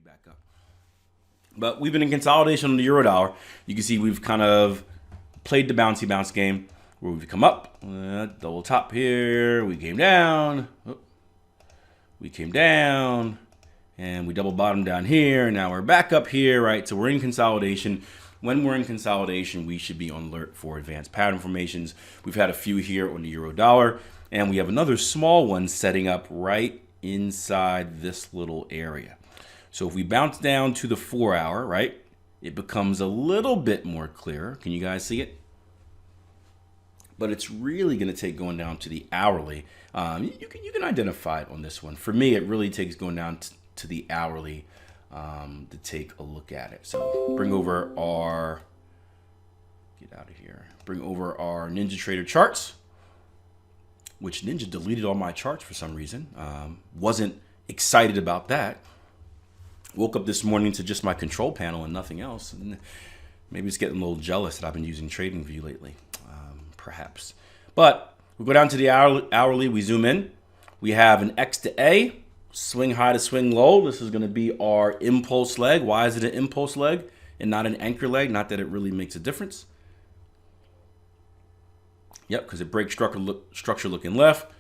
back up. But we've been in consolidation on the euro dollar. You can see we've kind of played the bouncy bounce game where we've come up, double top here, we came down, and we double bottom down here. Now we're back up here, right? So we're in consolidation. When we're in consolidation, we should be on alert for advanced pattern formations. We've had a few here on the euro dollar, and we have another small one setting up right inside this little area. So if we bounce down to the 4 hour, right, it becomes a little bit more clear. Can you guys see it? But it's really going to take going down to the hourly. You can identify it on this one. For me, it really takes going down to the hourly to take a look at it. So bring over our, bring over our Ninja Trader charts, which Ninja deleted all my charts for some reason. Wasn't excited about that. Woke up this morning to just my control panel and nothing else. And maybe it's getting a little jealous that I've been using TradingView lately, perhaps. But we go down to the hourly, we zoom in. We have an X to A, swing high to swing low. This is going to be our impulse leg. Why is it an impulse leg and not an anchor leg? Not that it really makes a difference. Yep, because it breaks structure looking left.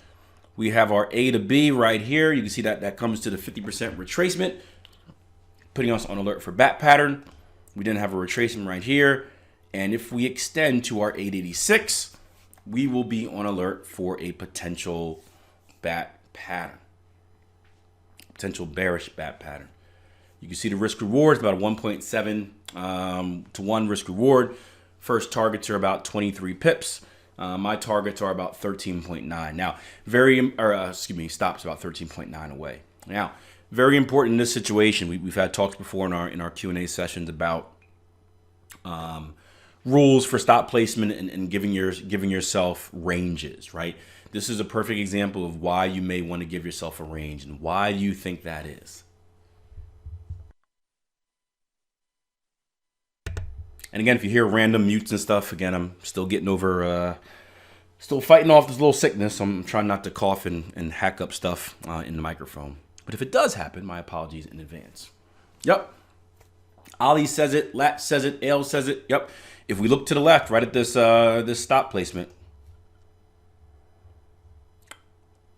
We have our A to B right here. You can see that comes to the 50% retracement, putting us on alert for bat pattern. We then have a retracement right here. And if we extend to our 886, we will be on alert for a potential bat pattern, potential bearish bat pattern. You can see the risk reward is about a 1.7 to 1 risk reward. First targets are about 23 pips. My targets are about 13.9. Now, stops about 13.9 away. Now, very important in this situation. We've had talks before in our Q&A sessions about rules for stop placement and giving yourself ranges, right? This is a perfect example of why you may want to give yourself a range and why you think that is. And again, if you hear random mutes and stuff, again, I'm still getting over, still fighting off this little sickness. So I'm trying not to cough and hack up stuff in the microphone. But if it does happen, my apologies in advance. Yep. Ali says it, Lat says it, Ale says it. Yep. If we look to the left, right at this this stop placement,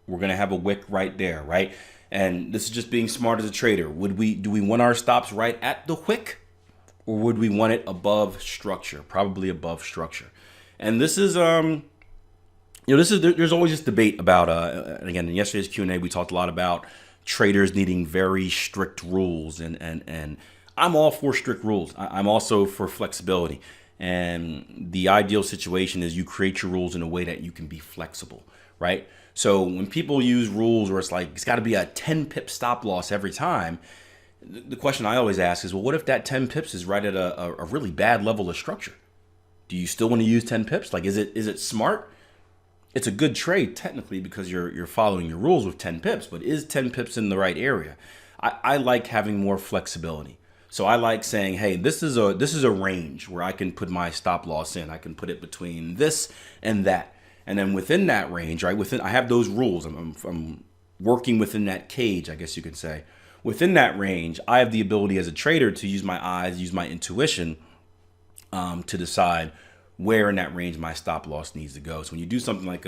we're gonna have a wick right there, right? And this is just being smart as a trader. Do we want our stops right at the wick, or would we want it above structure? Probably above structure. And this is there's always this debate about and again, in yesterday's Q&A we talked a lot about traders needing very strict rules, and I'm all for strict rules. I'm also for flexibility. And the ideal situation is you create your rules in a way that you can be flexible, right? So when people use rules where it's got to be a 10 pip stop loss every time, the question I always ask is, well, what if that 10 pips is right at a really bad level of structure? Do you still want to use 10 pips? Like, is it smart? It's a good trade technically because you're following your rules with 10 pips, but is 10 pips in the right area? I like having more flexibility. So I like saying, hey, this is a range where I can put my stop loss in. I can put it between this and that. And then within that range, right, I have those rules. I'm working within that cage, I guess you could say. Within that range, I have the ability as a trader to use my eyes, use my intuition to decide where in that range my stop loss needs to go. So when you do something like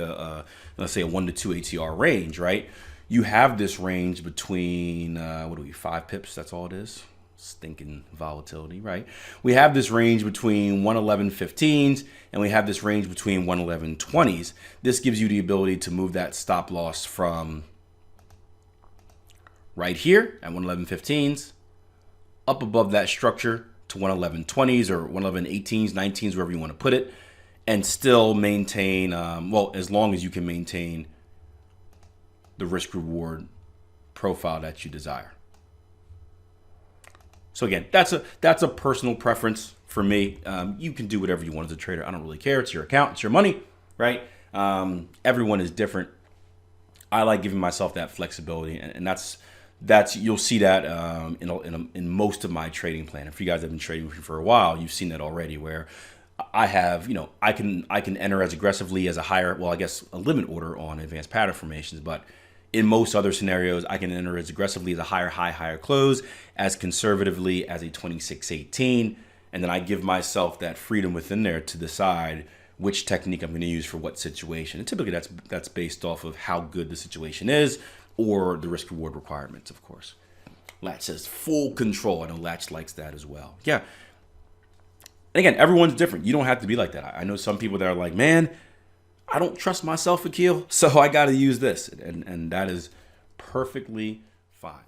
let's say a 1 to 2 ATR range, right, you have this range between, 5 pips, that's all it is. Stinking volatility, right? We have this range between 111.15s and we have this range between 111.20s. This gives you the ability to move that stop loss from right here at 111.15s up above that structure to 111.20s or 111.18s, 19s, wherever you want to put it, and still maintain, as long as you can maintain the risk reward profile that you desire. So again, that's a personal preference for me. You can do whatever you want as a trader. I don't really care. It's your account. It's your money, right? Everyone is different. I like giving myself that flexibility, and that's you'll see that in most of my trading plan. If you guys have been trading with me for a while, you've seen that already. Where I have, I can enter as aggressively as a higher, a limit order on advanced pattern formations, but In most other scenarios, I can enter as aggressively as a higher high, higher close, as conservatively as a 26.18. And then I give myself that freedom within there to decide which technique I'm going to use for what situation. And typically that's based off of how good the situation is or the risk reward requirements, of course. Latch says full control. I know Latch likes that as well. Yeah. And again, everyone's different. You don't have to be like that. I know some people that are like, man, I don't trust myself, Akil, so I got to use this. And that is perfectly fine.